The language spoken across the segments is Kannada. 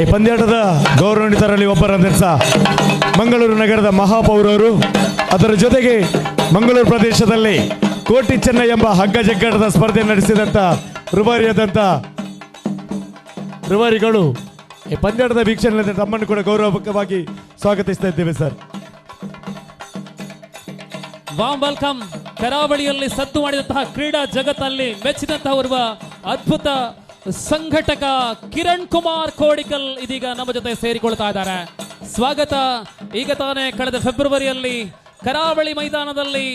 ಈ ಪಂದ್ಯಾಟದ ಗೌರವಾನ್ವಿತರಲ್ಲಿ ಒಬ್ಬರಂತ ಮಂಗಳೂರು ನಗರದ ಮಹಾಪೌರರು, ಅದರ ಜೊತೆಗೆ ಮಂಗಳೂರು ಪ್ರದೇಶದಲ್ಲಿ ಕೋಟಿ ಚೆನ್ನ ಎಂಬ ಹಗ್ಗ ಜಗ್ಗಾಟದ ಸ್ಪರ್ಧೆ ನಡೆಸಿದಂಥ ರುವಾರಿಗಳು ಈ ಪಂದ್ಯಾಟದ ವೀಕ್ಷಣೆ ತಮ್ಮನ್ನು ಕೂಡ ಗೌರವವಾಗಿ ಸ್ವಾಗತಿಸ್ತಾ ಇದ್ದೇವೆ ಸರ್. Warm welcome. ಕರಾವಳಿಯಲ್ಲಿ ಸದ್ದು ಮಾಡಿದಂತಹ ಕ್ರೀಡಾ ಜಗತ್ತಲ್ಲಿ ಮೆಚ್ಚಿದಂತಹ ಓರ್ವ ಅದ್ಭುತ ಸಂಘಟಕ ಕಿರಣ್ ಕುಮಾರ್ ಕೋಡಿಕಲ್ ಇದೀಗ ನಮ್ಮ ಜೊತೆ ಸೇರಿಕೊಳ್ತಾ ಇದ್ದಾರೆ. ಸ್ವಾಗತ. ಈಗ ತಾನೇ ಕಳೆದ ಫೆಬ್ರವರಿಯಲ್ಲಿ ಕರಾವಳಿ ಮೈದಾನದಲ್ಲಿ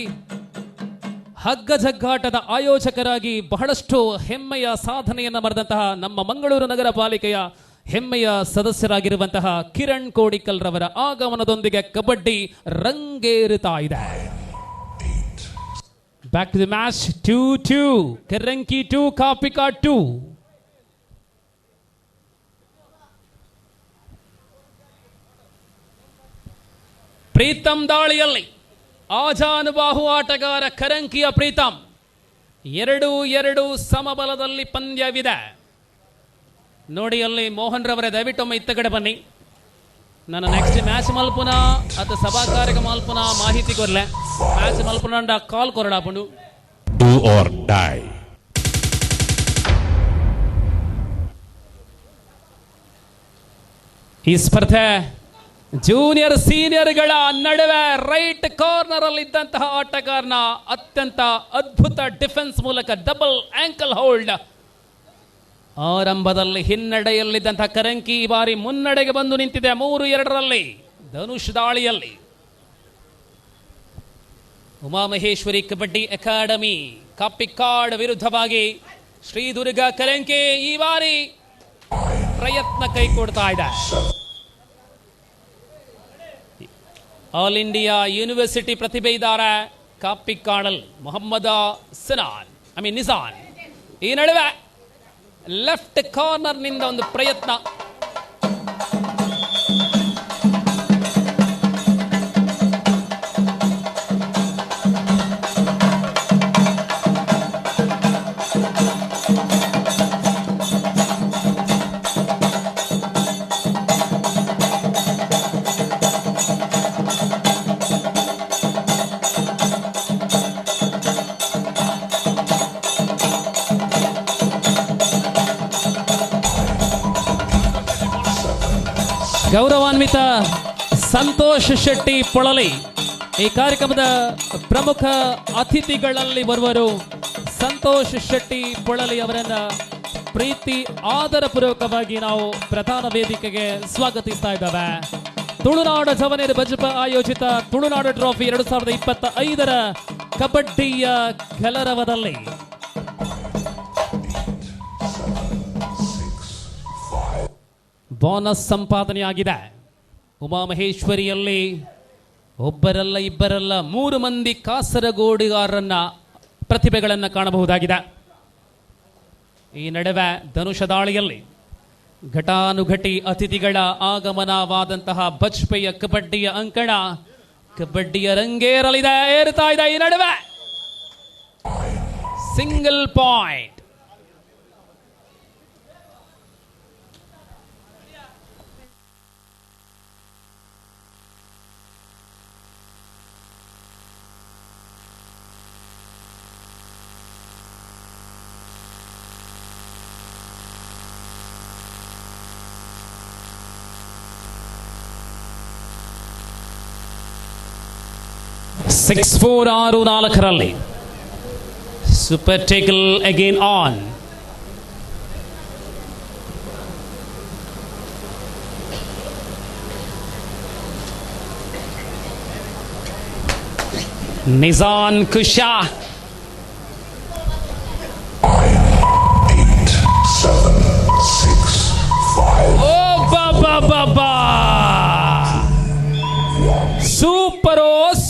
ಹಗ್ಗ ಜಗ್ಗಾಟದ ಆಯೋಜಕರಾಗಿ ಬಹಳಷ್ಟು ಹೆಮ್ಮೆಯ ಸಾಧನೆಯನ್ನು ಮಾಡಿದಂತಹ ನಮ್ಮ ಮಂಗಳೂರು ನಗರ ಪಾಲಿಕೆಯ ಹೆಮ್ಮೆಯ ಸದಸ್ಯರಾಗಿರುವಂತಹ ಕಿರಣ್ ಕೋಡಿಕಲ್ ರವರ ಆಗಮನದೊಂದಿಗೆ ಕಬಡ್ಡಿ ರಂಗೇರುತ್ತಾ ಇದೆ. Back to the match. 2-2 ಕೆರಂಕಿ 2 ಕಾಪಿಕಾ 2. ಪ್ರೀತಮ್ ದಾಳಿಯಲ್ಲಿ ಆಜಾನುಬಾಹು ಆಟಗಾರ ಕರಂಕಿಯ ಪ್ರೀತಮ್ 2-2 ಸಮಬಲದಲ್ಲಿ ಪಂದ್ಯವಿದೆ. ನೋಡಿ ಅಲ್ಲಿ ಮೋಹನ್ ರವರೇ, ದಯವಿಟ್ಟೊಮ್ಮೆ ಇತ್ತ ಕಡೆ ಬನ್ನಿ. ನನ್ನ ನೆಕ್ಸ್ಟ್ ಮ್ಯಾಚ್ ಮಲ್ಪುನ ಅದು ಸಭಾ ಕಾರ್ಯಕ್ರಮ ಮಲ್ಪುನ ಮಾಹಿತಿ ಕೊರ್ಲೆ ಮ್ಯಾಚ್ ಮಲ್ಪುನ ಕಾಲ್ ಕೊರಡಾಪುಂಡು. Do or die. ಈ ಸ್ಪರ್ಧೆ ಜೂನಿಯರ್ ಸೀನಿಯರ್ಗಳ ನಡುವೆ ರೈಟ್ ಕಾರ್ನರ್ ಅಲ್ಲಿ ಇದ್ದಂತಹ ಆಟಗಾರನ ಅತ್ಯಂತ ಅದ್ಭುತ ಡಿಫೆನ್ಸ್ ಮೂಲಕ ಡಬಲ್ ಆಂಕಲ್ ಹೋಲ್ಡ್. ಆರಂಭದಲ್ಲಿ ಹಿನ್ನಡೆಯಲ್ಲಿದ್ದಂತಹ ಕರಂಕಿ ಈ ಬಾರಿ ಮುನ್ನಡೆಗೆ ಬಂದು ನಿಂತಿದೆ 3-2ರಲ್ಲಿ ಧನುಷ್ ದಾಳಿಯಲ್ಲಿ. ಉಮಾಮಹೇಶ್ವರಿ ಕಬಡ್ಡಿ ಅಕಾಡೆಮಿ ಕಾಪಿಕಾಡ್ ವಿರುದ್ಧವಾಗಿ ಶ್ರೀದುರ್ಗ ಕರಂಕಿ ಈ ಬಾರಿ ಪ್ರಯತ್ನ ಕೈಕೊಡ್ತಾ ಇದೆ. ಆಲ್ ಇಂಡಿಯಾ ಯೂನಿವರ್ಸಿಟಿ ಪ್ರತಿಭೆ ಇದ್ದಾರೆ ಕಾಪಿಕಾಡಲ್ ಮೊಹಮ್ಮದ ನಿಸಾನ್. ಈ ನಡುವೆ ಲೆಫ್ಟ್ ಕಾರ್ನರ್ ನಿಂದ ಒಂದು ಪ್ರಯತ್ನ. ಗೌರವಾನ್ವಿತ ಸಂತೋಷ್ ಶೆಟ್ಟಿ ಪೊಳಲಿ ಈ ಕಾರ್ಯಕ್ರಮದ ಪ್ರಮುಖ ಅತಿಥಿಗಳಲ್ಲಿ ಬರುವರು. ಸಂತೋಷ್ ಶೆಟ್ಟಿ ಪೊಳಲಿ ಅವರನ್ನ ಪ್ರೀತಿ ಆದರಪೂರ್ವಕವಾಗಿ ನಾವು ಪ್ರಧಾನ ವೇದಿಕೆಗೆ ಸ್ವಾಗತಿಸ್ತಾ ಇದ್ದೇವೆ. ತುಳುನಾಡು ಜವನೇರ್ ಬಜಪ ಆಯೋಜಿತ ತುಳುನಾಡು ಟ್ರೋಫಿ 2025ರ ಕಬಡ್ಡಿಯ ಗೆಲರವದಲ್ಲಿ ಬೋನಸ್ ಸಂಪಾದನೆಯಾಗಿದೆ. ಉಮಾಮಹೇಶ್ವರಿಯಲ್ಲಿ ಒಬ್ಬರಲ್ಲ ಇಬ್ಬರಲ್ಲ 3 ಮಂದಿ ಕಾಸರಗೋಡುಗಾರರನ್ನ ಪ್ರತಿಭೆಗಳನ್ನು ಕಾಣಬಹುದಾಗಿದೆ. ಈ ನಡುವೆ ಧನುಷ ದಾಳಿಯಲ್ಲಿ ಘಟಾನುಘಟಿ ಅತಿಥಿಗಳ ಆಗಮನವಾದಂತಹ ಬಜ್ಪೆಯ ಕಬಡ್ಡಿಯ ಅಂಕಣ ಕಬಡ್ಡಿಯ ರಂಗೇರಲಿದೆ, ಏರುತ್ತಾ ಇದೆ. ಈ ನಡುವೆ ಸಿಂಗಲ್ ಪಾಯಿಂಟ್. Six 4-6-4ರಲ್ಲಿ super tackle again on. Nizan Kusha 8, 7, 6, 5.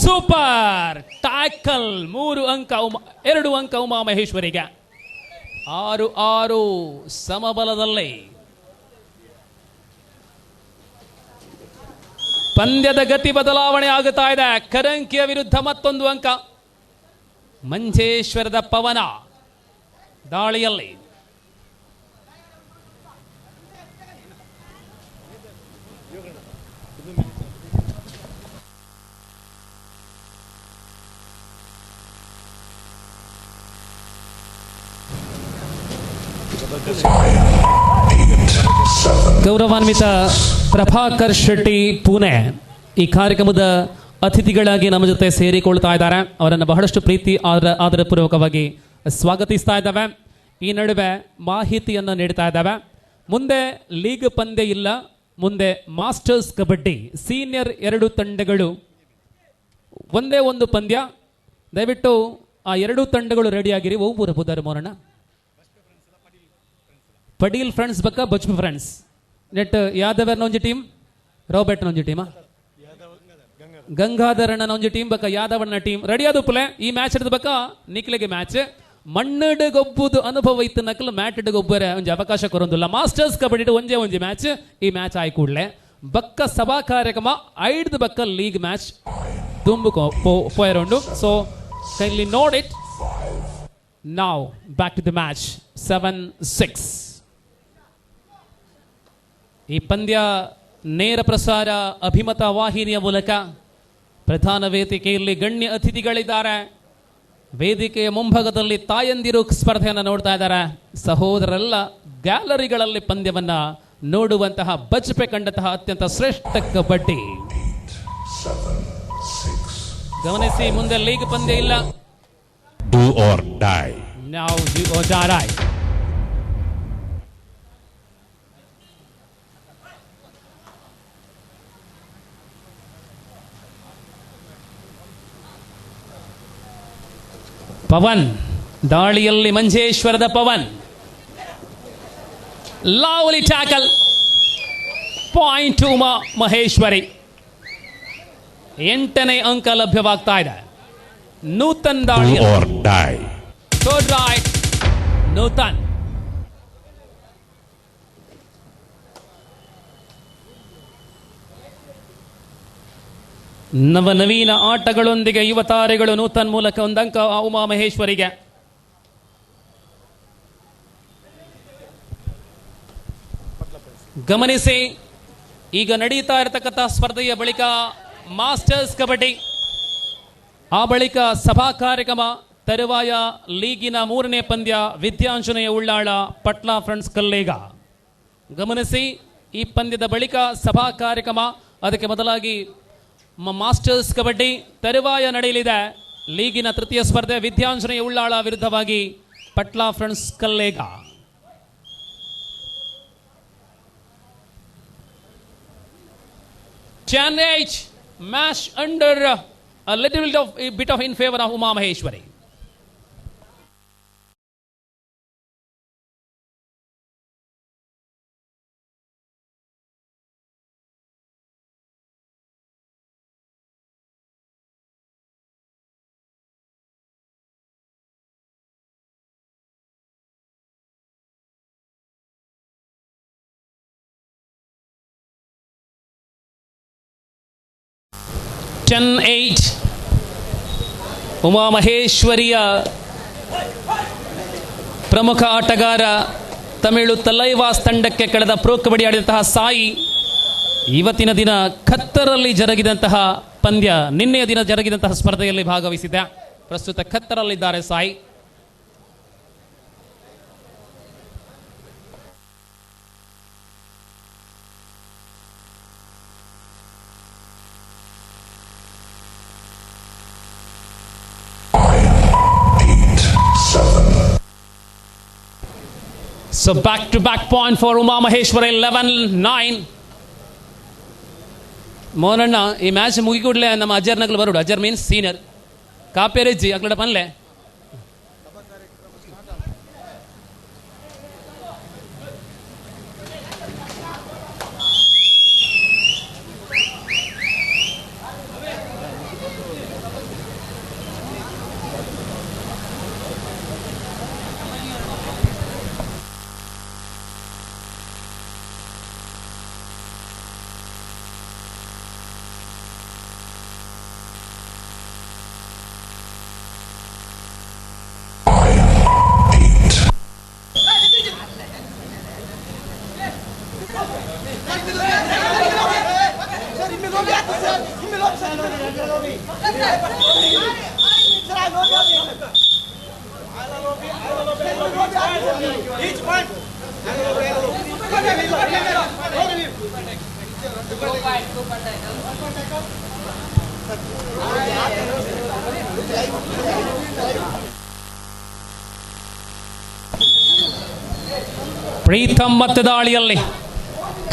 Super tackle. 3 ಅಂಕ 2 ಅಂಕ ಉಮಾಮಹೇಶ್ವರಿಗೆ. 6-6 ಸಮಬಲದಲ್ಲಿ ಪಂದ್ಯದ ಗತಿ ಬದಲಾವಣೆ ಆಗುತ್ತಾ ಇದೆ. ಕರಂಕಿಯ ವಿರುದ್ಧ ಮತ್ತೊಂದು ಅಂಕ. ಮಂಜೇಶ್ವರದ ಪವನ ದಾಳಿಯಲ್ಲಿ ಗೌರವಾನ್ವಿತ ಪ್ರಭಾಕರ್ ಶೆಟ್ಟಿ ಪುಣೆ ಈ ಕಾರ್ಯಕ್ರಮದ ಅತಿಥಿಗಳಾಗಿ ನಮ್ಮ ಜೊತೆ ಸೇರಿಕೊಳ್ತಾ ಇದ್ದಾರೆ. ಅವರನ್ನು ಬಹಳಷ್ಟು ಪ್ರೀತಿ ಆದರಪೂರ್ವಕವಾಗಿ ಸ್ವಾಗತಿಸ್ತಾ ಇದ್ದಾವೆ. ಈ ನಡುವೆ ಮಾಹಿತಿಯನ್ನು ನೀಡ್ತಾ ಇದ್ದಾವೆ. ಮುಂದೆ ಲೀಗ್ ಪಂದ್ಯ ಇಲ್ಲ, ಮುಂದೆ ಮಾಸ್ಟರ್ಸ್ ಕಬಡ್ಡಿ ಸೀನಿಯರ್ 2 ತಂಡಗಳು ಒಂದೇ ಒಂದು ಪಂದ್ಯ. ದಯವಿಟ್ಟು ಆ 2 ತಂಡಗಳು ರೆಡಿಯಾಗಿರಿ. ಒಬ್ಬರು ಬುಧರು ಮೋರಣ ಪಡೀಲ್ ಫ್ರೆಂಡ್ಸ್ ಬಕ್ಕ ಬಚ್ಪು ಫ್ರೆಂಡ್ಸ್ ನೆಟ್ ಯಾದವರ್ನ ಒಂಜಿ ಟೀಮ್, ರಾಬರ್ಟ್ನ ಒಂಜಿ ಟೀಮಾ, ಗಂಗಾಧರನ ಒಂಜಿ ಟೀಮ್ ಬಕ್ಕ ಯಾದವಣ್ಣ ಟೀಮ್ ರೆಡಿ ಆದ ಉಪ್ಪಲೆ ಈ ಮ್ಯಾಚ್ ಹಿಡಿದ ಬಕ್ಕ ನಿಕ್ಲೆಗೆ ಮ್ಯಾಚ್ ಮಣ್ಣಡ್ ಗೊಬ್ಬುದು ಅನುಭವ ಇತ್ತು ನಕಲು ಮ್ಯಾಟ್ ಗೊಬ್ಬರ ಒಂಜಿ ಅವಕಾಶ ಕೊರೊಂದಿಲ್ಲ. ಮಾಸ್ಟರ್ಸ್ ಕಬಡ್ಡಿ ಒಂಜಿ ಮ್ಯಾಚ್ ಈ ಮ್ಯಾಚ್ ಆಯ್ ಕೂಡಲೇ ಬಕ್ಕ ಸಭಾ ಕಾರ್ಯಕ್ರಮ ಐಡ್ದು ಬಕ್ಕ ಲೀಗ್ ಮ್ಯಾಚ್ ತುಂಬು ಪೋಯರೊಂಡು. So kindly note it now. Back to the match 7-6. ಈ ಪಂದ್ಯ ನೇರ ಪ್ರಸಾರ ಅಭಿಮತ ವಾಹಿನಿಯ ಮೂಲಕ ಪ್ರಧಾನ ವೇದಿಕೆಯಲ್ಲಿ ಗಣ್ಯ ಅತಿಥಿಗಳಿದ್ದಾರೆ. ವೇದಿಕೆಯ ಮುಂಭಾಗದಲ್ಲಿ ತಾಯಂದಿರು ಸ್ಪರ್ಧೆಯನ್ನು ನೋಡ್ತಾ ಇದ್ದಾರೆ. ಸಹೋದರರೆಲ್ಲ ಗ್ಯಾಲರಿಗಳಲ್ಲಿ ಪಂದ್ಯವನ್ನ ನೋಡುವಂತಹ ಬಜ್ಪೆ ಕಂಡಂತಹ ಅತ್ಯಂತ ಶ್ರೇಷ್ಠ ಕಬಡ್ಡಿ. ಗಮನಿಸಿ, ಮುಂದೆ ಲೀಗ್ ಪಂದ್ಯ ಇಲ್ಲ. Do or die. Now do or die. Pavan ದಾಳಿಯಲ್ಲಿ ಮಂಜೇಶ್ವರದ Pavan lovely tackle. Point to Maheshwari. 8ನೇ ಅಂಕ ಲಭ್ಯವಾಗ್ತಾ ಇದೆ. ನೂತನ್ Do ದಾಳಿ or die. Third right Nutan. ನವನವೀನ ಆಟಗಳೊಂದಿಗೆ ಯುವ ತಾರೆಗಳು ನೂತನ್ ಮೂಲಕ ಒಂದಂಕ ಉಮಾ ಮಹೇಶ್ವರಿಗೆ. ಗಮನಿಸಿ, ಈಗ ನಡೀತಾ ಇರತಕ್ಕಂಥ ಸ್ಪರ್ಧೆಯ ಬಳಿಕ ಮಾಸ್ಟರ್ಸ್ ಕಬಡ್ಡಿ, ಆ ಬಳಿಕ ಸಭಾ ಕಾರ್ಯಕ್ರಮ, ತರುವಾಯ ಲೀಗಿನ 3ನೇ ಪಂದ್ಯ ವಿದ್ಯಾಂಜನೇಯ ಉಳ್ಳಾಳ ಪಟ್ಲಾ ಫ್ರೆಂಡ್ಸ್ ಕಲ್ಲೇಗ. ಗಮನಿಸಿ, ಈ ಪಂದ್ಯದ ಬಳಿಕ ಸಭಾ ಕಾರ್ಯಕ್ರಮ, ಅದಕ್ಕೆ ಮೊದಲಾಗಿ ಮಾಸ್ಟರ್ಸ್ ಕಬಡ್ಡಿ, ತರುವಾಯ ನಡೆಯಲಿದೆ ಲೀಗಿನ 3ಯ ಸ್ಪರ್ಧೆ ವಿದ್ಯಾಂಜನೇಯ ಉಳ್ಳಾಳ ವಿರುದ್ಧವಾಗಿ Patla friends Kallega. Challenge match under a little bit of in favor of Uma Maheshwari. Uma ಮಹೇಶ್ವರಿಯ ಪ್ರಮುಖ ಆಟಗಾರ ತಮಿಳು ತಲೈವಾಸ್ ತಂಡಕ್ಕೆ ಕಳೆದ ಪ್ರೋ ಕಬಡ್ಡಿ ಆಡಿದಂತಹ ಸಾಯಿ ಇವತ್ತಿನ ದಿನ ಖತ್ತರಲ್ಲಿ ಜರುಗಿದಂತಹ ಪಂದ್ಯ, ನಿನ್ನೆಯ ದಿನ ಜರುಗಿದಂತಹ ಸ್ಪರ್ಧೆಯಲ್ಲಿ ಭಾಗವಹಿಸಿದ್ದ. ಪ್ರಸ್ತುತ ಖತ್ತರಲ್ಲಿದ್ದಾರೆ Sai. So back-to-back point for Uma Maheshwari, 11-9. ಮೋನಣ್ಣ, ಈ ಮ್ಯಾಚ್ ಮುಗಿಕೂಡಲೇ ನಮ್ಮ ಅಜರ್ ನಗಲು ಬರೋಡು. ಅಜರ್ ಮೀನ್ಸ್ ಸೀನಿಯರ್ ಕಾಪೇರೆಜ್ಜಿ ಅಗ್ಲಡ ಪನ್ಲೆ Each point. ಪ್ರೀತಮ್ ಮತ್ತೆ ದಾಳಿಯಲ್ಲಿ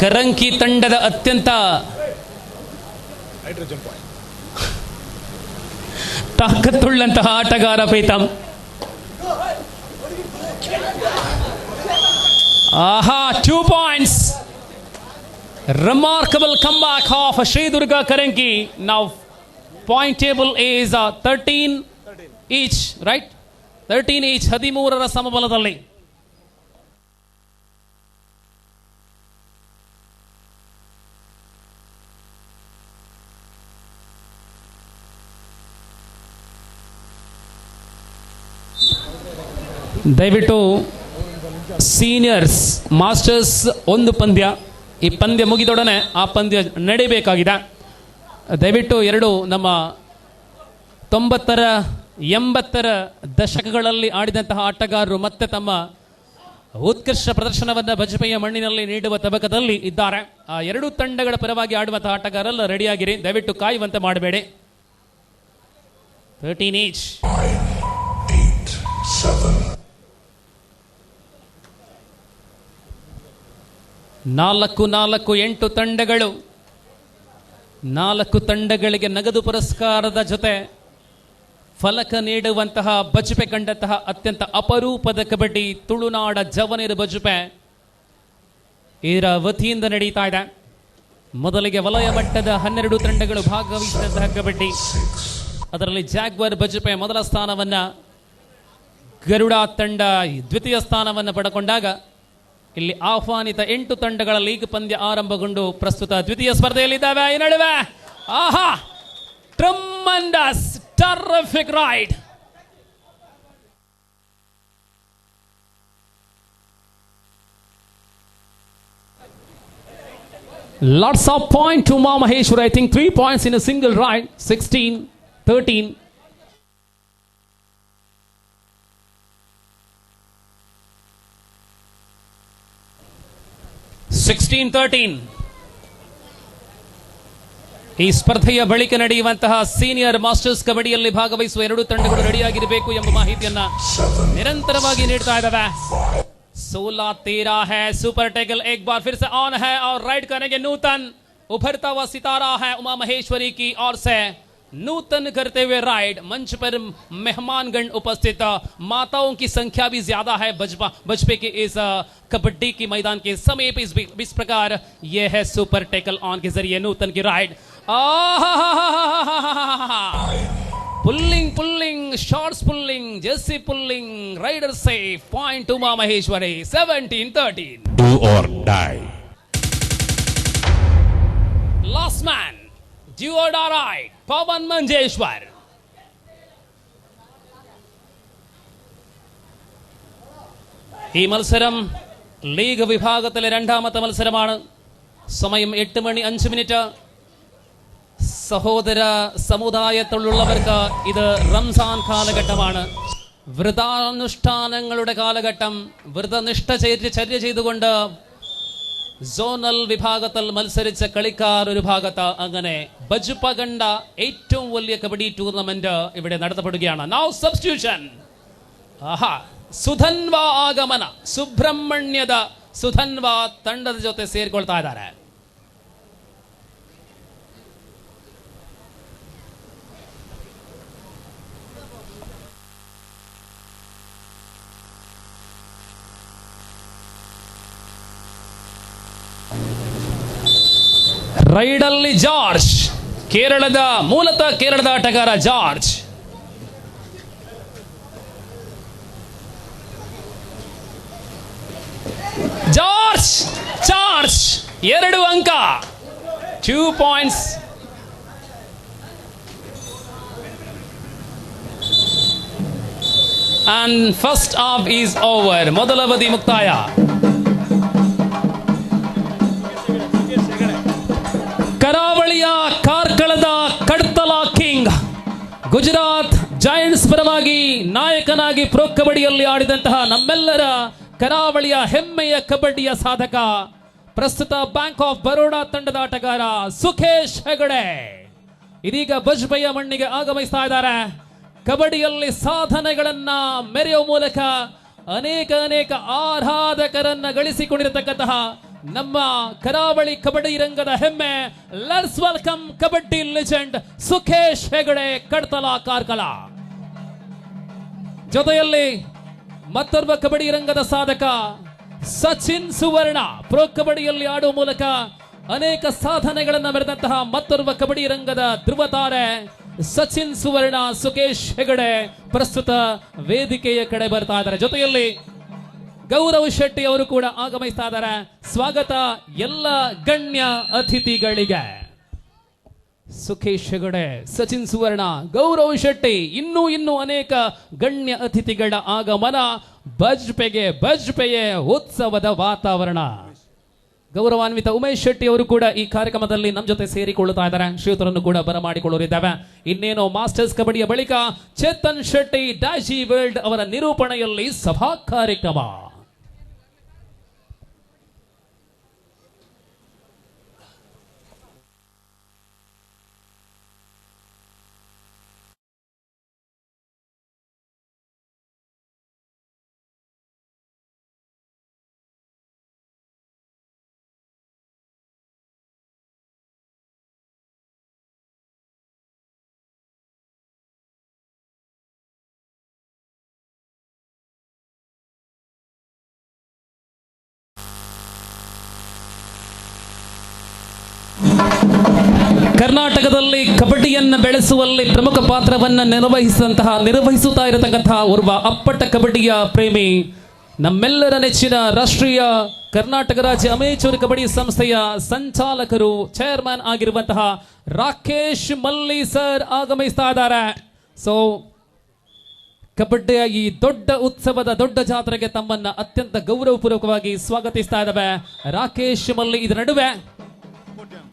ಕರಂಕಿ ತಂಡದ ಅತ್ಯಂತ ತಾಕತ್ತುಳ್ಳಂತಹ ಆಟಗಾರ ಪ್ರೀತಮ್. ಆಹಾ, 2 points. Remarkable comeback of Sri Durga Karanki. Now point table is 13 each, right? 13 each, 13ರ ಸಮಬಲದಲ್ಲಿ. ದಯವಿಟ್ಟು ಸೀನಿಯರ್ಸ್ ಮಾಸ್ಟರ್ಸ್ ಒಂದು ಪಂದ್ಯ, ಈ ಪಂದ್ಯ ಮುಗಿದೊಡನೆ ಆ ಪಂದ್ಯ ನಡೀಬೇಕಾಗಿದೆ. ದಯವಿಟ್ಟು ಎರಡು ನಮ್ಮ 90ರ 80ರ ದಶಕಗಳಲ್ಲಿ ಆಡಿದಂತಹ ಆಟಗಾರರು ಮತ್ತೆ ತಮ್ಮ ಉತ್ಕೃಷ್ಟ ಪ್ರದರ್ಶನವನ್ನು ಬಜಪೆಯ ಮಣ್ಣಿನಲ್ಲಿ ನೀಡುವ ತಬಕದಲ್ಲಿ ಇದ್ದಾರೆ. ಆ ಎರಡೂ ತಂಡಗಳ ಪರವಾಗಿ ಆಡುವಂತಹ ಆಟಗಾರಲ್ಲ ರೆಡಿಯಾಗಿರಿ, ದಯವಿಟ್ಟು ಕಾಯುವಂತೆ ಮಾಡಬೇಡಿ. 13 each. 8, 7. 4-4 ತಂಡಗಳು. 4 ತಂಡಗಳಿಗೆ ನಗದು ಪುರಸ್ಕಾರದ ಜೊತೆ ಫಲಕ ನೀಡುವಂತಹ ಬಜಪೆ ಕಂಡಂತಹ ಅತ್ಯಂತ ಅಪರೂಪದ ಕಬಡ್ಡಿ ತುಳುನಾಡ ಜವನೀರ್ ಬಜಪೆ ಇದರ ವತಿಯಿಂದ ನಡೀತಾ ಇದೆ. ಮೊದಲಿಗೆ ವಲಯ ಮಟ್ಟದ 12 ತಂಡಗಳು ಭಾಗವಹಿಸಿದಂತಹ ಕಬಡ್ಡಿ, ಅದರಲ್ಲಿ ಜಾಗ್ವರ್ ಬಜಪೆ ಮೊದಲ ಸ್ಥಾನವನ್ನ, ಗರುಡ ತಂಡ ದ್ವಿತೀಯ ಸ್ಥಾನವನ್ನು ಪಡೆಕೊಂಡಾಗ ಇಲ್ಲಿ ಆಹ್ವಾನಿತ 8 ತಂಡಗಳ ಲೀಗ್ ಪಂದ್ಯ ಆರಂಭಗೊಂಡು ಪ್ರಸ್ತುತ ದ್ವಿತೀಯ ಸ್ಪರ್ಧೆಯಲ್ಲಿದ್ದಾವೆ. ಈ ನಡುವೆ ಆಹಾ, tremendous terrific raid. Lots of point to Uma Maheshwari. I think 3 points in a single ride. 16-13. ಈ ಸ್ಪರ್ಧೆಯ ಬಳಿಕ ನಡೆಯುವಂತಹ ಸೀನಿಯರ್ ಮಾಸ್ಟರ್ಸ್ ಕಬಡ್ಡಿಯಲ್ಲಿ ಭಾಗವಹಿಸುವ 2 ತಂಡಗಳು ರೆಡಿಯಾಗಿರಬೇಕು ಎಂಬ ಮಾಹಿತಿಯನ್ನ ನಿರಂತರವಾಗಿ ನೀಡ್ತಾ ಇದ್ದಾವೆ. 16-13 है. सुपर टैकल एक बार फिर से ऑन है और राइड करेंगे नूतन. उभरता हुआ सितारा है उमा महेश्वरी की ओर से. नूतन करते हुए राइड. मंच पर मेहमानगण उपस्थित, माताओं की संख्या भी ज्यादा है बजपे के इस कबड्डी की मैदान के समीप. इस प्रकार यह है सुपर टैकल ऑन के जरिए नूतन की raid. Pulling shorts pulling jersey pulling raider safe. Point Uma Maheshwari. 17-13. Do or die. Last man do or die ride. Pawan Manjeshwar. ഈ മത്സരം ലീഗ് വിഭാഗത്തിലെ രണ്ടാമത്തെ മത്സരമാണ്. സമയം 8:05. സഹോദര സമുദായത്തിലുള്ളവർക്ക് ഇത് റംസാൻ കാലഘട്ടമാണ്. വ്രതാനുഷ്ഠാനങ്ങളുടെ കാലഘട്ടം. വ്രതനിഷ്ഠ ചര്യ ചെയ്തുകൊണ്ട് സോണൽ വിഭാഗത്തിൽ മത്സരിച്ച കളിക്കാർ ഒരു ഭാഗത്ത്. അങ്ങനെ ബജുപ കണ്ട ഏറ്റവും വലിയ കബഡി ടൂർണമെന്റ് ഇവിടെ നടത്തപ്പെടുകയാണ്. Now substitution. ಆಹಾ, ಸುಧನ್ವ ಆಗಮನ. ಸುಬ್ರಹ್ಮಣ್ಯದ ಸುಧನ್ವ ತಂಡದ ಜೊತೆ ಸೇರಿಕೊಳ್ತಾ ಇದ್ದಾರೆ. ರೈಡಲ್ಲಿ ಜಾರ್ಜ್, ಮೂಲತಃ ಕೇರಳದ ಆಟಗಾರ ಜಾರ್ಜ್. ಚಾರ್ಜ್ 2 ಅಂಕ. 2 points. And first half is over. ಮೊದಲ ಅವಧಿ ಮುಕ್ತಾಯ. ಕರಾವಳಿಯ ಕಾರ್ಕಳದ ಕಡ್ತಲ ಕಿಂಗ್ ಗುಜರಾತ್ ಜೈಂಟ್ಸ್ ಪರವಾಗಿ ನಾಯಕನಾಗಿ ಪ್ರೊ ಕಬಡ್ಡಿಯಲ್ಲಿ ಆಡಿದಂತಹ ನಮ್ಮೆಲ್ಲರ ಕರಾವಳಿಯ ಹೆಮ್ಮೆಯ ಕಬಡ್ಡಿಯ ಸಾಧಕ, ಪ್ರಸ್ತುತ ಬ್ಯಾಂಕ್ ಆಫ್ ಬರೋಡಾ ತಂಡದ ಆಟಗಾರ ಸುಖೇಶ್ ಹೆಗಡೆ ಇದೀಗ ಬಜ್ಪೆಯ ಮಣ್ಣಿಗೆ ಆಗಮಿಸ್ತಾ ಇದ್ದಾರೆ. ಕಬಡ್ಡಿಯಲ್ಲಿ ಸಾಧನೆಗಳನ್ನ ಮೆರೆಯುವ ಮೂಲಕ ಅನೇಕ ಆರಾಧಕರನ್ನ ಗಳಿಸಿಕೊಂಡಿರತಕ್ಕಂತಹ ನಮ್ಮ ಕರಾವಳಿ ಕಬಡ್ಡಿ ರಂಗದ ಹೆಮ್ಮೆ. Let's welcome kabaddi legend Sukhesh Hegde Kadtala Karkala. ಜೊತೆಯಲ್ಲಿ ಮತ್ತೊಬ್ಬ ಕಬಡ್ಡಿ ರಂಗದ ಸಾಧಕ ಸಚಿನ್ ಸುವರ್ಣ, ಪ್ರೊ ಕಬಡ್ಡಿಯಲ್ಲಿ ಆಡುವ ಮೂಲಕ ಅನೇಕ ಸಾಧನೆಗಳನ್ನು ಮೆರೆದಂತಹ ಮತ್ತೊಬ್ಬ ಕಬಡ್ಡಿ ರಂಗದ ಧ್ರುವತಾರೆ ಸಚಿನ್ ಸುವರ್ಣ. ಸುಖೇಶ್ ಹೆಗಡೆ ಪ್ರಸ್ತುತ ವೇದಿಕೆಯ ಕಡೆ ಬರ್ತಾ ಇದ್ದಾರೆ. ಜೊತೆಯಲ್ಲಿ ಗೌರವ್ ಶೆಟ್ಟಿ ಅವರು ಕೂಡ ಆಗಮಿಸ್ತಾ ಇದ್ದಾರೆ. ಸ್ವಾಗತ ಎಲ್ಲ ಗಣ್ಯ ಅತಿಥಿಗಳಿಗೆ. ಸುಖೇಶ್ ಹೆಗಡೆ, ಸಚಿನ್ ಸುವರ್ಣ, ಗೌರವ್ ಶೆಟ್ಟಿ, ಇನ್ನೂ ಅನೇಕ ಗಣ್ಯ ಅತಿಥಿಗಳ ಆಗಮನ. ಬಜ್ಪೆಯೇ ಉತ್ಸವದ ವಾತಾವರಣ. ಗೌರವಾನ್ವಿತ ಉಮೇಶ್ ಶೆಟ್ಟಿ ಅವರು ಕೂಡ ಈ ಕಾರ್ಯಕ್ರಮದಲ್ಲಿ ನಮ್ಮ ಜೊತೆ ಸೇರಿಕೊಳ್ಳುತ್ತಾ ಇದ್ದಾರೆ. ಶ್ರೀಯುತರನ್ನು ಕೂಡ ಬರಮಾಡಿಕೊಳ್ಳಲಿದ್ದಾವೆ. ಇನ್ನೇನು ಮಾಸ್ಟರ್ಸ್ ಕಬಡ್ಡಿಯ ಬಳಿಕ ಚೇತನ್ ಶೆಟ್ಟಿ ಡ್ಯಾಶಿ ವರ್ಲ್ಡ್ ಅವರ ನಿರೂಪಣೆಯಲ್ಲಿ ಸಭಾ ಕಾರ್ಯಕ್ರಮ. ಕರ್ನಾಟಕದಲ್ಲಿ ಕಬಡ್ಡಿಯನ್ನು ಬೆಳೆಸುವಲ್ಲಿ ಪ್ರಮುಖ ಪಾತ್ರವನ್ನು ನಿರ್ವಹಿಸುತ್ತಾ ಇರತಕ್ಕಂತಹ ಓರ್ವ ಅಪ್ಪಟ ಕಬಡ್ಡಿಯ ಪ್ರೇಮಿ, ನಮ್ಮೆಲ್ಲರ ನೆಚ್ಚಿನ ರಾಷ್ಟ್ರೀಯ ಕರ್ನಾಟಕ ರಾಜ್ಯ ಅಮೇಚೂರ್ ಕಬಡ್ಡಿ ಸಂಸ್ಥೆಯ ಸಂಚಾಲಕರು, ಚೇರ್ಮನ್ ಆಗಿರುವಂತಹ ರಾಕೇಶ್ ಮಲ್ಲಿ ಸರ್ ಆಗಮಿಸ್ತಾ ಇದ್ದಾರೆ. ಸೊ ಕಬಡ್ಡಿಯ ಈ ದೊಡ್ಡ ಉತ್ಸವದ ದೊಡ್ಡ ಜಾತ್ರೆಗೆ ತಮ್ಮನ್ನ ಅತ್ಯಂತ ಗೌರವಪೂರ್ವಕವಾಗಿ ಸ್ವಾಗತಿಸ್ತಾ ಇದ್ದಾವೆ ರಾಕೇಶ್ ಮಲ್ಲಿ. ಇದರ ನಡುವೆ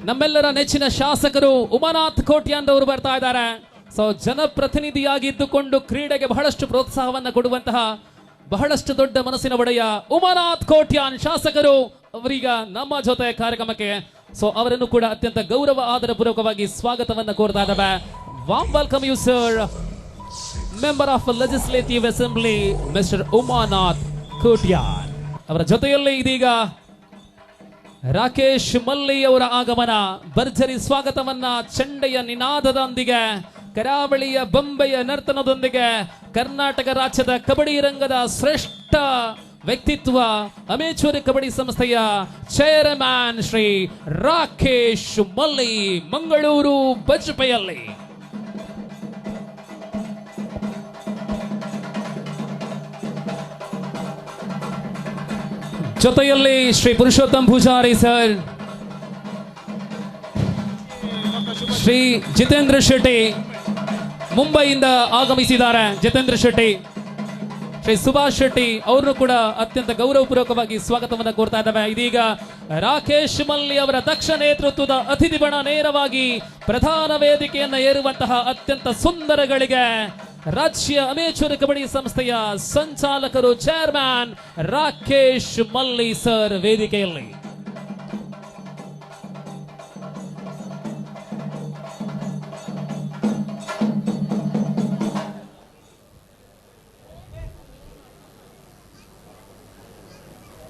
ನಮ್ಮೆಲ್ಲರ ನೆಚ್ಚಿನ ಶಾಸಕರು ಉಮಾನಾಥ್ ಕೋಟ್ಯಾನ್ ಅವರು ಬರ್ತಾ ಇದ್ದಾರೆ. ಸೊ ಜನಪ್ರತಿನಿಧಿಯಾಗಿದ್ದುಕೊಂಡು ಕ್ರೀಡೆಗೆ ಬಹಳಷ್ಟು ಪ್ರೋತ್ಸಾಹವನ್ನು ಕೊಡುವಂತಹ ಬಹಳಷ್ಟು ದೊಡ್ಡ ಮನಸ್ಸಿನ ಒಡೆಯ ಉಮಾನಾಥ್ ಕೋಟ್ಯಾನ್ ಶಾಸಕರು ಅವರೀಗ ನಮ್ಮ ಜೊತೆ ಕಾರ್ಯಕ್ರಮಕ್ಕೆ. ಸೊ ಅವರನ್ನು ಕೂಡ ಅತ್ಯಂತ ಗೌರವ ಆದರಪೂರ್ವಕವಾಗಿ ಸ್ವಾಗತವನ್ನು ಕೋರ್ತಾ ಇದ್ದಾವೆ. Warm welcome you sir, member of legislative assembly mister Umanath Kotian. ಅವರ ಜೊತೆಯಲ್ಲಿ ಇದೀಗ ರಾಕೇಶ್ ಮಲ್ಲಿ ಅವರ ಆಗಮನ. ಭರ್ಜರಿ ಸ್ವಾಗತವನ್ನ ಚಂಡೆಯ ನಿನಾದದೊಂದಿಗೆ, ಕರಾವಳಿಯ ಬೊಂಬೆಯ ನರ್ತನದೊಂದಿಗೆ, ಕರ್ನಾಟಕ ರಾಜ್ಯದ ಕಬಡ್ಡಿ ರಂಗದ ಶ್ರೇಷ್ಠ ವ್ಯಕ್ತಿತ್ವ, ಅಮೇಚೂರ್ ಕಬಡ್ಡಿ ಸಂಸ್ಥೆಯ ಚೇರ್ಮನ್ ಶ್ರೀ ರಾಕೇಶ್ ಮಲ್ಲಿ, ಮಂಗಳೂರು ಬಜ್ಪೆಯಲ್ಲಿ. ಜೊತೆಯಲ್ಲಿ ಶ್ರೀ ಪುರುಷೋತ್ತಮ್ ಪೂಜಾರಿ ಸರ್, ಶ್ರೀ ಜಿತೇಂದ್ರ ಶೆಟ್ಟಿ ಮುಂಬೈಯಿಂದ ಆಗಮಿಸಿದ್ದಾರೆ. ಜಿತೇಂದ್ರ ಶೆಟ್ಟಿ, ಶ್ರೀ ಸುಭಾಷ್ ಶೆಟ್ಟಿ ಅವರನ್ನು ಕೂಡ ಅತ್ಯಂತ ಗೌರವಪೂರ್ವಕವಾಗಿ ಸ್ವಾಗತವನ್ನು ಕೋರ್ತಾ ಇದ್ದಾವೆ. ಇದೀಗ ರಾಕೇಶ್ ಮಲ್ಲಿ ಅವರ ದಕ್ಷ ನೇತೃತ್ವದ ಅತಿಥಿ ಬಣ ನೇರವಾಗಿ ಪ್ರಧಾನ ವೇದಿಕೆಯನ್ನು ಏರುವಂತಹ ಅತ್ಯಂತ ಸುಂದರಗಳಿಗೆ ರಾಜ್ಯ ಅಮೇಚೂರ್ ಕಬಡ್ಡಿ ಸಂಸ್ಥೆಯ ಸಂಚಾಲಕರು, ಚೇರ್ಮನ್ ರಾಕೇಶ್ ಮಲ್ಲಿ ಸರ್ ವೇದಿಕೆಯಲ್ಲಿ.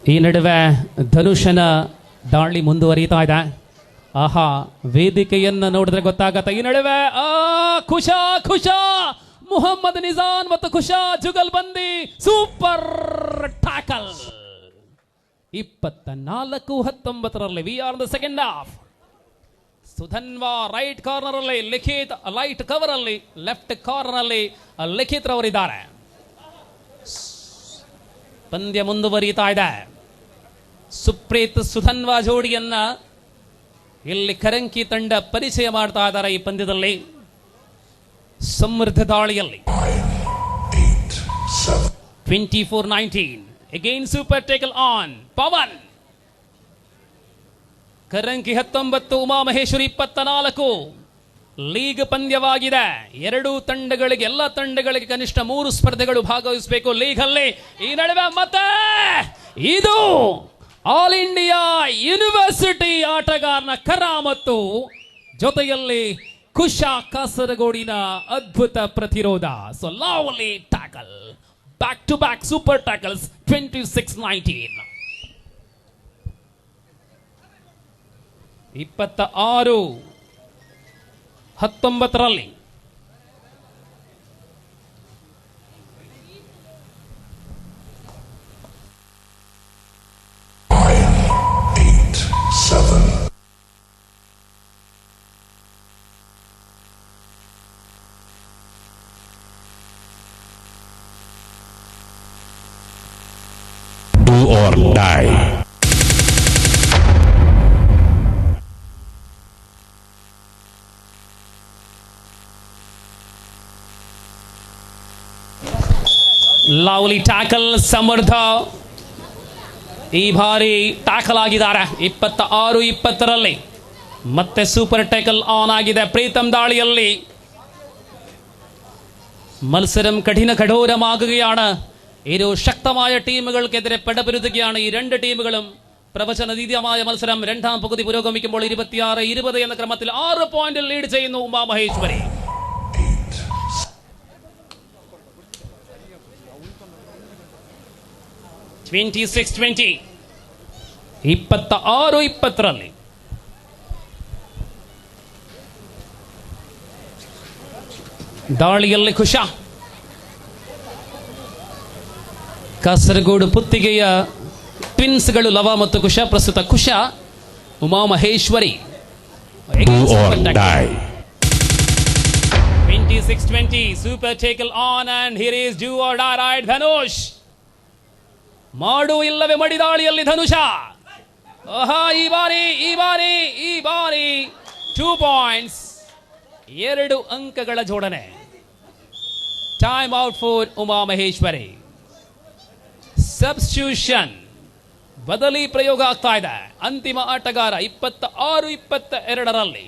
ಈ ನಡುವೆ ಧನುಷನ ದಾಳಿ ಮುಂದುವರಿತಾ ಇದೆ. ಆಹಾ, ವೇದಿಕೆಯನ್ನು ನೋಡಿದ್ರೆ ಗೊತ್ತಾಗತ್ತೆ. ಈ ನಡುವೆ ಖುಷಾ ಮುಹಮ್ಮದ್ ನಿಜಾನ್ ಮತ್ತು Kusha jugalbandi super tackle. 24-19 we are the second half. Sudhanva right corner ಅಲ್ಲಿ, ಲಿಖಿತ್ ರೈಟ್ ಕವರ್ ಅಲ್ಲಿ, ಲೆಫ್ಟ್ ಕಾರ್ನರ್ ಅಲ್ಲಿ ಲಿಖಿತ್ ರವರಿದ್ದಾರೆ. ಪಂದ್ಯ ಮುಂದುವರಿತಾ ಇದೆ. ಸುಪ್ರೀತ್ ಸುಧನ್ವಾ ಜೋಡಿಯನ್ನ ಇಲ್ಲಿ ಕರಂಕಿ ತಂಡ ಪರಿಚಯ ಮಾಡ್ತಾ ಇದ್ದಾರೆ. ಈ ಪಂದ್ಯದಲ್ಲಿ ಸಮೃದ್ಧ ದಾಳಿಯಲ್ಲಿ 24-19 again super tackle on Pavan. Karanki 19, Umamaheshwari 24. League ಪಂದ್ಯವಾಗಿದೆ. ಎರಡೂ ತಂಡಗಳಿಗೆ, ಎಲ್ಲ ತಂಡಗಳಿಗೆ ಕನಿಷ್ಠ 3 ಸ್ಪರ್ಧೆಗಳು ಭಾಗವಹಿಸಬೇಕು ಲೀಗ್ ಅಲ್ಲಿ. ಈ ನಡುವೆ ಮತ್ತೆ ಇದು ಆಲ್ ಇಂಡಿಯಾ ಯೂನಿವರ್ಸಿಟಿ ಆಟಗಾರನ ಕರಾಮತ್ತು, ಜೊತೆಯಲ್ಲಿ ಕುಶಾ ಕಾಸರಗೋಡಿನ ಅದ್ಭುತ ಪ್ರತಿರೋಧ. So lovely tackle, back to back super tackles 26-19. 26-19 7. Do or die. Lovely tackle Samartha ಈ ಬಾರಿ ಟ್ಯಾಕಲ್ ಆಗಿದ್ದಾರೆ. 26-20 ಮತ್ತೆ ಸೂಪರ್ ಟ್ಯಾಕಲ್ ಆನ್ ಆಗಿದೆ. ಪ್ರೀತಮ್ ದಾಳಿಯಲ್ಲಿ മത്സരം കഠോരമാകുകയാണ്. ഇരു ശക്തമായ ടീമുകൾക്കെതിരെ പടപൊരുതുകയാണ് ഈ രണ്ട് ടീമുകളും. പ്രവചനതീതമായ മത്സരം രണ്ടാം പകുതി പുരോഗമിക്കുമ്പോൾ 26-20 എന്ന ക്രമത്തിൽ 6 പോയിന്റിൽ ലീഡ് ചെയ്യുന്നു ഉമാ മഹേശ്വരി. 26-20 26-20 ದಾಳಿಯಲ್ಲಿ ಕುಶಾ, ಕಾಸರಗೋಡು ಪುತ್ತಿಗೆಯ ಟ್ವಿನ್ಸ್ಗಳು ಲವ ಮತ್ತು ಕುಶಾ. ಪ್ರಸ್ತುತ Kusha, Uma Maheshwari. 26-20 super tackle on and here is do or die right Dhanush. ಮಾಡು ಇಲ್ಲವೇ ಮಡಿ ದಾಳಿಯಲ್ಲಿ ಧನುಷ. ಈ ಬಾರಿ 2 ಪಾಯಿಂಟ್ಸ್, 2 ಅಂಕಗಳ ಜೋಡಣೆ. Time out for Uma Maheshwari. Substitution, ಬದಲಿ ಪ್ರಯೋಗ ಆಗ್ತಾ ಇದೆ. ಅಂತಿಮ ಆಟಗಾರ 26-22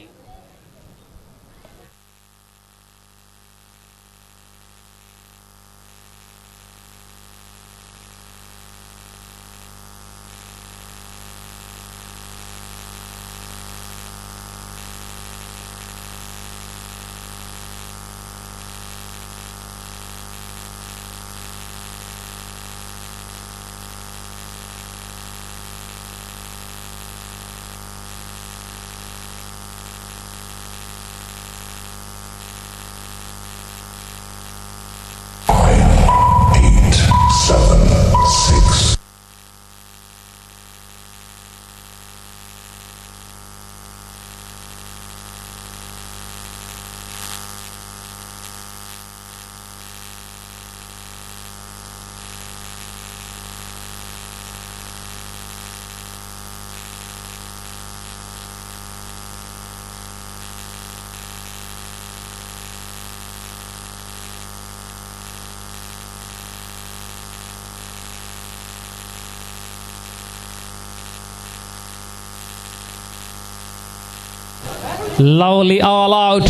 Lovely all out.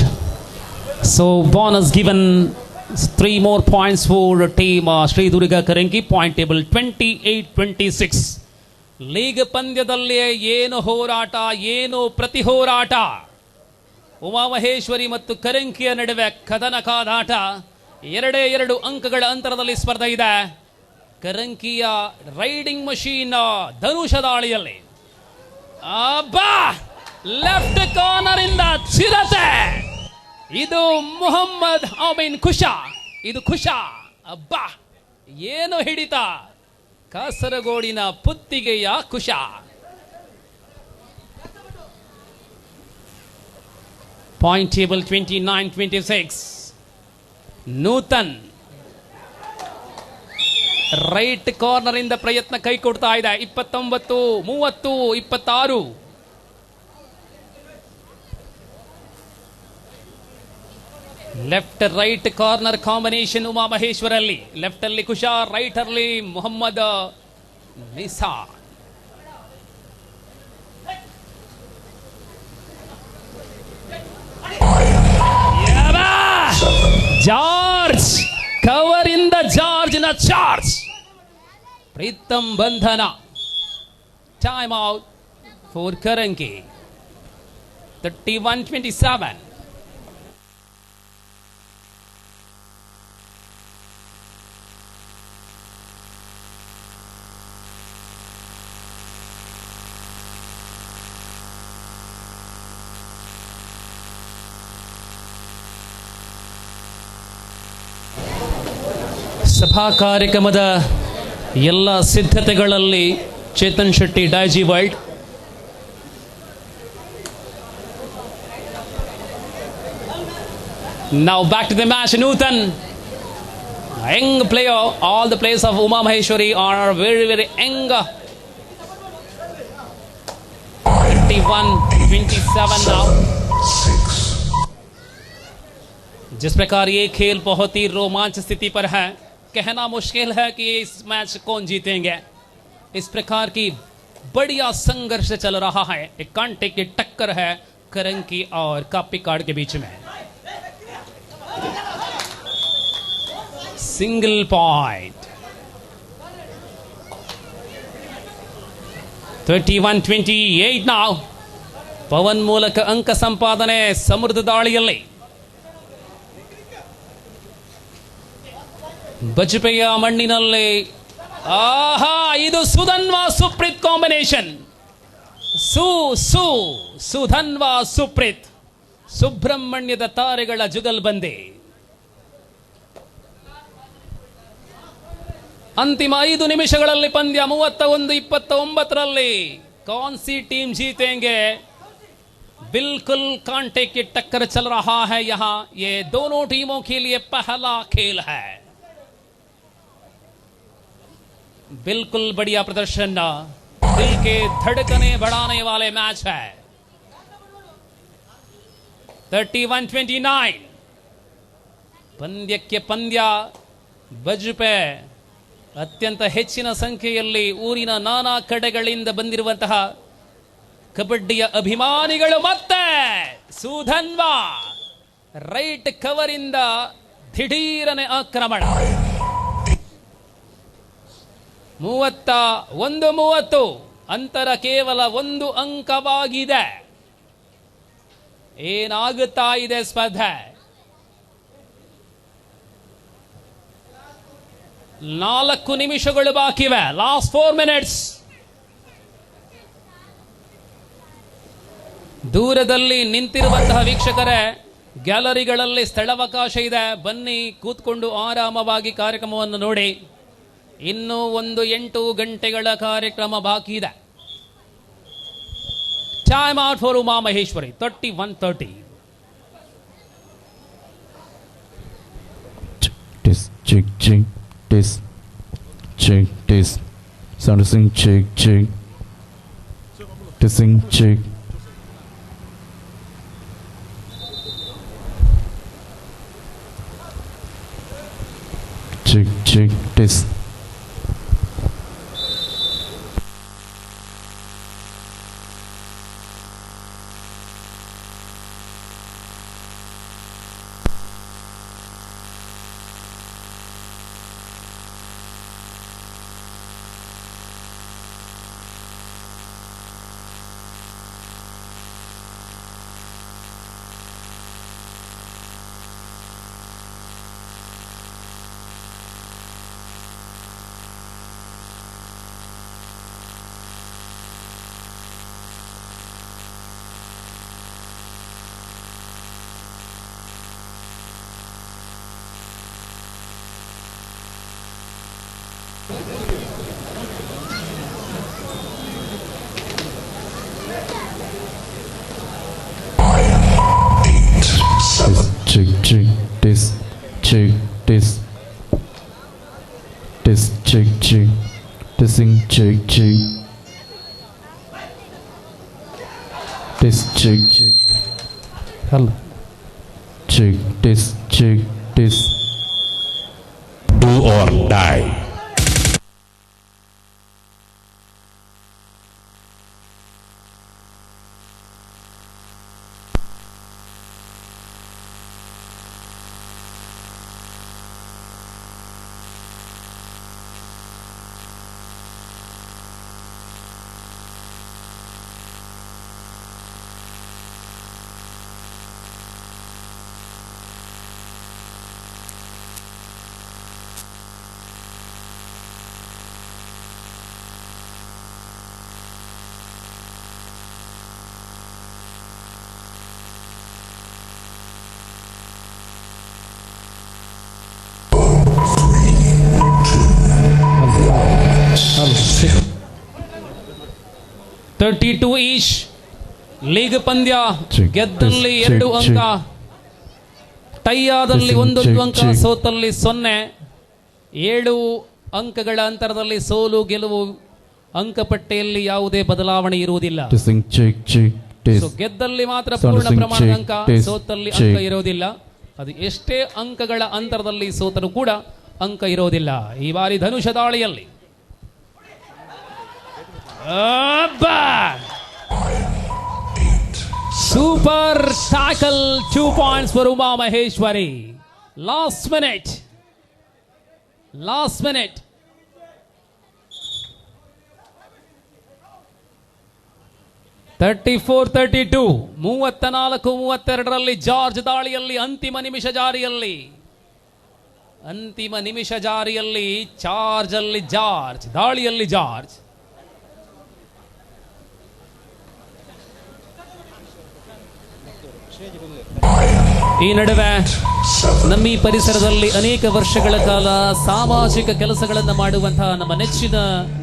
So bonus given 3 more points for team Sri Durga Karanki. Point table 28-26. League ಪಂದ್ಯದಲ್ಲಿ ಏನು ಹೋರಾಟ, ಏನು ಪ್ರತಿ ಹೋರಾಟ. ಉಮಾ ಮಹೇಶ್ವರಿ ಮತ್ತು ಕರಂಕಿಯ ನಡುವೆ ಕದನ ಕಾದಾಟ. 2 ಅಂಕಗಳ ಅಂತರದಲ್ಲಿ ಸ್ಪರ್ಧೆ ಇದೆ. ಕರಂಕಿಯ ರೈಡಿಂಗ್ ಮಷೀನ್ ಧನುಷ ದಾಳಿಯಲ್ಲಿ ಲೆಫ್ಟ್ ಕಾರ್ನರ್ ಇಂದ ಚಿರತೆ. ಇದು ಮೊಹಮ್ಮದ್ ಕುಶಾ. ಇದು ಕುಶಾ. ಏನು ಹಿಡಿತ, ಕಾಸರಗೋಡಿನ ಪುತ್ತಿಗೆಯ Kusha. Point table 29-26. Nutan right corner ಇಂದ ಪ್ರಯತ್ನ ಕೈ ಕೊಡ್ತಾ ಇದೆ. 29-30-26. Left right corner combination Uma ಮಹೇಶ್ವರಲ್ಲಿ. ಲೆಫ್ಟ್ ಅಲ್ಲಿ ಕುಶಾ, ರೈಟ್ ಅಲ್ಲಿ ಮೊಹಮ್ಮದ್ ನಿಸಾ. ಜಾರ್ಜ್ ಕವರ್ ಇಂದ ಜಾರ್ಜ್ನ ಚಾರ್ಜ್. ಪ್ರೀತಮ್ ಬಂಧನ. Time out for Karanki. 31-27. ಸಭಾ ಕಾರ್ಯಕ್ರಮದ ಎಲ್ಲ ಸಿದ್ಧತೆಗಳಲ್ಲಿ Chetan Shetty, Daijiworld. Now back to the match. Newton, young player. All the players of Uma Maheshwari are very young. 31-27 now. जिस प्रकार ये खेल बहुत ही रोमांच स्थिति पर है, कहना मुश्किल है कि इस मैच कौन जीतेंगे. इस प्रकार की बढ़िया संघर्ष चल रहा है. एक कांटे की टक्कर है करंकी और कापी कार्ड के बीच में. Single point. 31-28 now. ಪವನ್ ಮೂಲಕ ಅಂಕ ಸಂಪಾದನೆ ಸಮೃದ್ಧ ದಾಳಿಯಲ್ಲಿ. ಬಜಪೆಯ ಮಣ್ಣಿನಲ್ಲಿ ಆಹಾ, ಇದು ಸುಧನ್ವಾ ಸುಪ್ರೀತ್ ಕಾಂಬಿನೇಷನ್. ಸುಧನ್ವಾ ಸುಪ್ರೀತ್, ಸುಬ್ರಹ್ಮಣ್ಯದ ತಾರೆಗಳ ಜುಗಲ್ಬಂದಿ. ಅಂತಿಮ 5 ನಿಮಿಷಗಳಲ್ಲಿ ಪಂದ್ಯ 31-29. कौन सी टीम जीतेंगे? बिल्कुल कांटे की टक्कर चल रहा है यहां. ये दोनों टीमों के लिए पहला खेल है. बिल्कुल बढ़िया प्रदर्शन, दिल के धड़कने बढ़ाने वाले मैच है. 31-29. ಪಂದ್ಯಕ್ಕೆ ಪಂದ್ಯ. ಬಜ್ಪೆ ಅತ್ಯಂತ ಹೆಚ್ಚಿನ ಸಂಖ್ಯೆಯಲ್ಲಿ ಊರಿನ ನಾನಾ ಕಡೆಗಳಿಂದ ಬಂದಿರುವಂತಹ ಕಬಡ್ಡಿಯ ಅಭಿಮಾನಿಗಳು. ಮತ್ತೆ ಸುಧನ್ವಾ ರೈಟ್ ಕವರ್ ಇಂದ ದಿಢೀರನೆ ಆಕ್ರಮಣ. 31-30. ಅಂತರ ಕೇವಲ 1 ಅಂಕವಾಗಿದೆ. ಏನಾಗುತ್ತಾ ಇದೆ ಸ್ಪರ್ಧೆ? 4 ನಿಮಿಷಗಳು ಬಾಕಿವೆ. Last 4 minutes. ದೂರದಲ್ಲಿ ನಿಂತಿರುವಂತಹ ವೀಕ್ಷಕರೇ, ಗ್ಯಾಲರಿಗಳಲ್ಲಿ ಸ್ಥಳಾವಕಾಶ ಇದೆ, ಬನ್ನಿ ಕೂತ್ಕೊಂಡು ಆರಾಮವಾಗಿ ಕಾರ್ಯಕ್ರಮವನ್ನು ನೋಡಿ. ಇನ್ನೂ 8 ಗಂಟೆಗಳ ಕಾರ್ಯಕ್ರಮ ಬಾಕಿ ಇದೆ. Time out for Uma Maheshwari. 31-30. This sound to sing check to sing check. This sing check. This check. Hello. Check. This. Do or die. 32 ಈಶ್. League ಪಂದ್ಯ Check, ಗೆದ್ದಲ್ಲಿ check, 2 ಅಂಕ, ಟೈ ಆದಲ್ಲಿ Check, 1 check, ಅಂಕ, check. ಸೋತಲ್ಲಿ 0. 7 ಅಂಕಗಳ ಅಂತರದಲ್ಲಿ ಸೋಲು ಗೆಲುವು. ಅಂಕಪಟ್ಟಿಯಲ್ಲಿ ಯಾವುದೇ ಬದಲಾವಣೆ ಇರುವುದಿಲ್ಲ. Testing, check, check, so test. ಗೆದ್ದಲ್ಲಿ ಮಾತ್ರ Sound ಪೂರ್ಣ system ಪ್ರಮಾಣದ check, ಅಂಕ, test, ಸೋತಲ್ಲಿ check. ಅಂಕ ಇರೋದಿಲ್ಲ. ಅದು ಎಷ್ಟೇ ಅಂಕಗಳ ಅಂತರದಲ್ಲಿ ಸೋತರೂ ಕೂಡ ಅಂಕ ಇರೋದಿಲ್ಲ. ಈ ಬಾರಿ ಧನುಷ ದಾಳಿಯಲ್ಲಿ super tackle, 2 points for Uma Maheshwari. Last minute 34-32, 34-32ರಲ್ಲಿ ಜಾರ್ಜ್ ದಾಳಿಯಲ್ಲಿ ಅಂತಿಮ ನಿಮಿಷ ಜಾರಿಯಲ್ಲಿ ಜಾರ್ಜ್ ದಾಳಿಯಲ್ಲಿ ಜಾರ್ಜ್. ಈ ನಡುವೆ ನಮ್ಮ ಈ ಪರಿಸರದಲ್ಲಿ ಅನೇಕ ವರ್ಷಗಳ ಕಾಲ ಸಾಮಾಜಿಕ ಕೆಲಸಗಳನ್ನು ಮಾಡುವಂತಹ ನಮ್ಮ ನೆಚ್ಚಿನ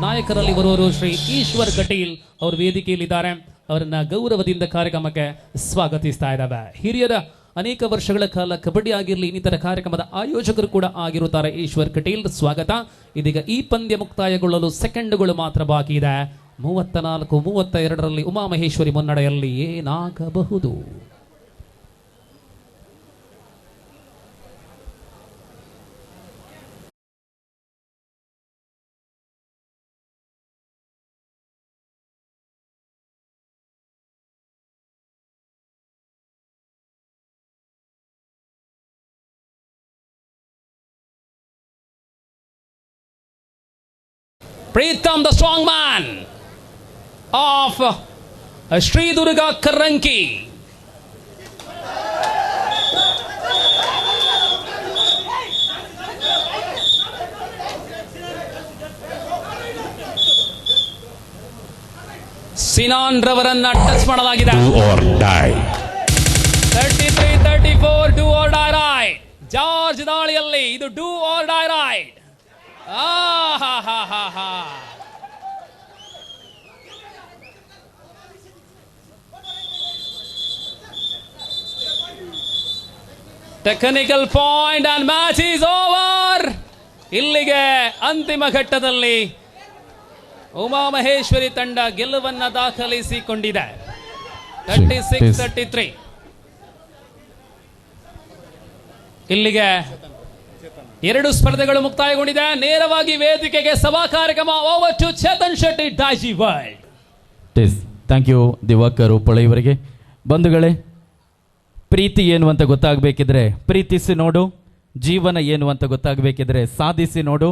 ನಾಯಕರಲ್ಲಿ ಬರುವವರು ಶ್ರೀ ಈಶ್ವರ್ ಕಟೀಲ್ ಅವರು ವೇದಿಕೆಯಲ್ಲಿದ್ದಾರೆ. ಅವರನ್ನ ಗೌರವದಿಂದ ಕಾರ್ಯಕ್ರಮಕ್ಕೆ ಸ್ವಾಗತಿಸ್ತಾ ಇದ್ದಾವೆ. ಹಿರಿಯರ ಅನೇಕ ವರ್ಷಗಳ ಕಾಲ ಕಬಡ್ಡಿ ಆಗಿರಲಿ ಇನ್ನಿತರ ಕಾರ್ಯಕ್ರಮದ ಆಯೋಜಕರು ಕೂಡ ಆಗಿರುತ್ತಾರೆ ಈಶ್ವರ್ ಕಟೀಲ್. ಸ್ವಾಗತ. ಇದೀಗ ಈ ಪಂದ್ಯ ಮುಕ್ತಾಯಗೊಳ್ಳಲು ಸೆಕೆಂಡ್ಗಳು ಮಾತ್ರ ಬಾಕಿ ಇದೆ. 34-32ರಲ್ಲಿ ಉಮಾ ಮಹೇಶ್ವರಿ ಮುನ್ನಡೆಯಲ್ಲಿ ಏನಾಗಬಹುದು? Pritham, the strong man of Sri Durga Karanki. Sinan ರವರನ್ನ ಟಚ್ ಮಾಡಲಾಗಿದೆ. Do or die. 33-34, do or die ride. George ದಾಳಿಯಲ್ಲಿ ಇದು do or die raid. Technical point and match is over. ಇಲ್ಲಿಗೆ ಅಂತಿಮ ಘಟ್ಟದಲ್ಲಿ ಉಮಾ ಮಹೇಶ್ವರಿ ತಂಡ ಗೆಲುವನ್ನ ದಾಖಲಿಸಿಕೊಂಡಿದೆ. 36-33. ಇಲ್ಲಿಗೆ 2 ಸ್ಪರ್ಧೆಗಳು ಮುಕ್ತಾಯಗೊಂಡಿದೆ. ನೇರವಾಗಿ ವೇದಿಕೆಗೆ ಸಭಾ ಕಾರ್ಯಕ್ರಮ. Over to Chetan Shetty, Daijiworld. Thank you Diwakar Uppala ಇವರಿಗೆ. ಬಂಧುಗಳೇ, ಪ್ರೀತಿ ಏನು ಅಂತ ಗೊತ್ತಾಗಬೇಕಿದ್ರೆ ಪ್ರೀತಿಸಿ ನೋಡು, ಜೀವನ ಏನು ಅಂತ ಗೊತ್ತಾಗಬೇಕಿದ್ರೆ ಸಾಧಿಸಿ ನೋಡು,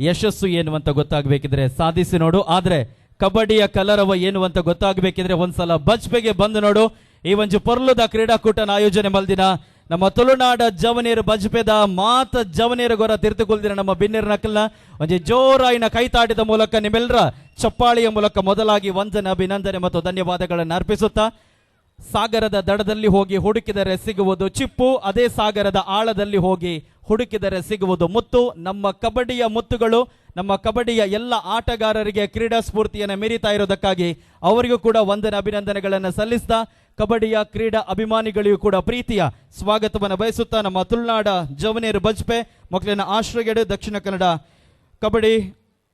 ಯಶಸ್ಸು ಏನು ಅಂತ ಗೊತ್ತಾಗಬೇಕಿದ್ರೆ ಸಾಧಿಸಿ ನೋಡು. ಆದರೆ ಕಬಡ್ಡಿಯ ಕಲರವ ಏನು ಅಂತ ಗೊತ್ತಾಗಬೇಕಿದ್ರೆ ಒಂದ್ಸಲ ಬಜ್ಪೆಗೆ ಬಂದು ನೋಡು. ಈ ಒಂದು ಪೊರ್ಲುದ ಕ್ರೀಡಾಕೂಟನ ಆಯೋಜನೆ ಮಲ್ದಿನ ನಮ್ಮ ತುಳುನಾಡ ಜವನೀರು ಬಜ್ಪೆದ ಮಾತ ಜವನೀರು ಗೊರ ತಿರ್ತುಕೊಳ್ದಿನ ನಮ್ಮ ಬಿನ್ನಿರ ನಕಲ್ನ ಒಂದು ಜೋರಾಯಿನ ಕೈತಾಟದ ಮೂಲಕ ನಿಮ್ಮೆಲ್ಲರ ಚಪ್ಪಾಳಿಯ ಮೂಲಕ ಮೊದಲಾಗಿ ವಂದನೆ, ಅಭಿನಂದನೆ ಮತ್ತು ಧನ್ಯವಾದಗಳನ್ನು ಅರ್ಪಿಸುತ್ತಾ, ಸಾಗರದ ದಡದಲ್ಲಿ ಹೋಗಿ ಹುಡುಕಿದರೆ ಸಿಗುವುದು ಚಿಪ್ಪು, ಅದೇ ಸಾಗರದ ಆಳದಲ್ಲಿ ಹೋಗಿ ಹುಡುಕಿದರೆ ಸಿಗುವುದು ಮುತ್ತು. ನಮ್ಮ ಕಬಡ್ಡಿಯ ಮುತ್ತುಗಳು ನಮ್ಮ ಕಬಡ್ಡಿಯ ಎಲ್ಲ ಆಟಗಾರರಿಗೆ ಕ್ರೀಡಾ ಸ್ಫೂರ್ತಿಯನ್ನು ಮೀರಿತಾ ಇರೋದಕ್ಕಾಗಿ ಅವರಿಗೂ ಕೂಡ ವಂದನೆ, ಅಭಿನಂದನೆಗಳನ್ನು ಸಲ್ಲಿಸ್ತಾ, ಕಬಡ್ಡಿಯ ಕ್ರೀಡಾ ಅಭಿಮಾನಿಗಳಿಗೂ ಕೂಡ ಪ್ರೀತಿಯ ಸ್ವಾಗತವನ್ನು ಬಯಸುತ್ತಾ, ನಮ್ಮ ತುಳುನಾಡ ಜವನೇರು ಬಜ್ಪೆ ಮಕ್ಕಳಿನ ಆಶ್ರಯಗಡೆ ದಕ್ಷಿಣ ಕನ್ನಡ ಕಬಡ್ಡಿ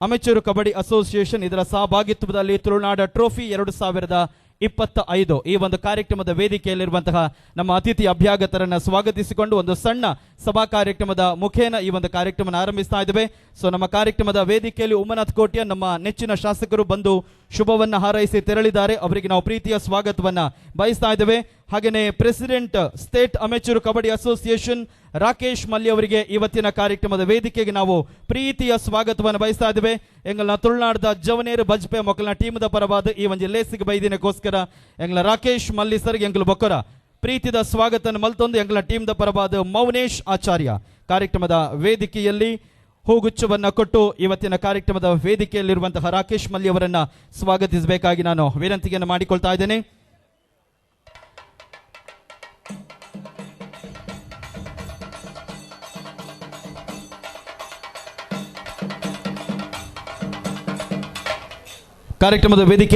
ಅಮೆಚೂರು ಕಬಡ್ಡಿ ಅಸೋಸಿಯೇಷನ್ ಇದರ ಸಹಭಾಗಿತ್ವದಲ್ಲಿ ತುಳುನಾಡ ಟ್ರೋಫಿ 2025 ಈ ಒಂದು ಕಾರ್ಯಕ್ರಮದ ವೇದಿಕೆಯಲ್ಲಿರುವಂತಹ ನಮ್ಮ ಅತಿಥಿ ಅಭ್ಯಾಗತರನ್ನ ಸ್ವಾಗತಿಸಿಕೊಂಡು ಒಂದು ಸಣ್ಣ ಸಭಾ ಕಾರ್ಯಕ್ರಮದ ಮುಖೇನ ಈ ಒಂದು ಕಾರ್ಯಕ್ರಮ ಆರಂಭಿಸ್ತಾ ಇದ್ದೇವೆ. ಸೊ ನಮ್ಮ ಕಾರ್ಯಕ್ರಮದ ವೇದಿಕೆಯಲ್ಲಿ ಉಮ್ಮನಾಥ್ ಕೋಟ್ಯ ನಮ್ಮ ನೆಚ್ಚಿನ ಶಾಸಕರು ಬಂದು ಶುಭವನ್ನ ಹಾರೈಸಿ ತೆರಳಿದ್ದಾರೆ. ಅವರಿಗೆ ನಾವು ಪ್ರೀತಿಯ ಸ್ವಾಗತವನ್ನ ಬಯಸ್ತಾ ಇದ್ದೇವೆ. ಹಾಗೆಯೇ president state amateur kabaddi association Rakesh ಮಲ್ಲಿ ಅವರಿಗೆ ಇವತ್ತಿನ ಕಾರ್ಯಕ್ರಮದ ವೇದಿಕೆಗೆ ನಾವು ಪ್ರೀತಿಯ ಸ್ವಾಗತವನ್ನು ಬಯಸ್ತಾ ಇದ್ದೇವೆ. ಎಂಗಲ್ನ ತುಳುನಾಡದ ಜವನೇರು ಬಜ್ಪೆ ಮಕ್ಕಳನ ಟೀಮದ ಪರವಾದ ಈ ಒಂದು ಲೇಸಿಗೆ ಬೈದಿನಕ್ಕೋಸ್ಕರ ಎಂಗ್ಲ ರಾಕೇಶ್ ಮಲ್ಲಿ ಸರ್ಗೆ ಎಂಗ್ಲು ಬೊಕ್ಕರ ಪ್ರೀತಿದ ಸ್ವಾಗತ ಮಲ್ತೊಂದು ಎಂಗ್ಲ ಟೀಮ್ದ ಪರವಾದ ಮೌನೇಶ್ ಆಚಾರ್ಯ ಕಾರ್ಯಕ್ರಮದ ವೇದಿಕೆಯಲ್ಲಿ ಹೂಗುಚ್ಛವನ್ನ ಕೊಟ್ಟು ಇವತ್ತಿನ ಕಾರ್ಯಕ್ರಮದ ವೇದಿಕೆಯಲ್ಲಿರುವಂತಹ ರಾಕೇಶ್ ಮಲ್ಲಿ ಅವರನ್ನ ಸ್ವಾಗತಿಸಬೇಕಾಗಿ ನಾನು ವಿನಂತಿಯನ್ನು ಮಾಡಿಕೊಳ್ತಾ ಇದ್ದೇನೆ. ಕಾರ್ಯಕ್ರಮದ ವೇದಿಕೆ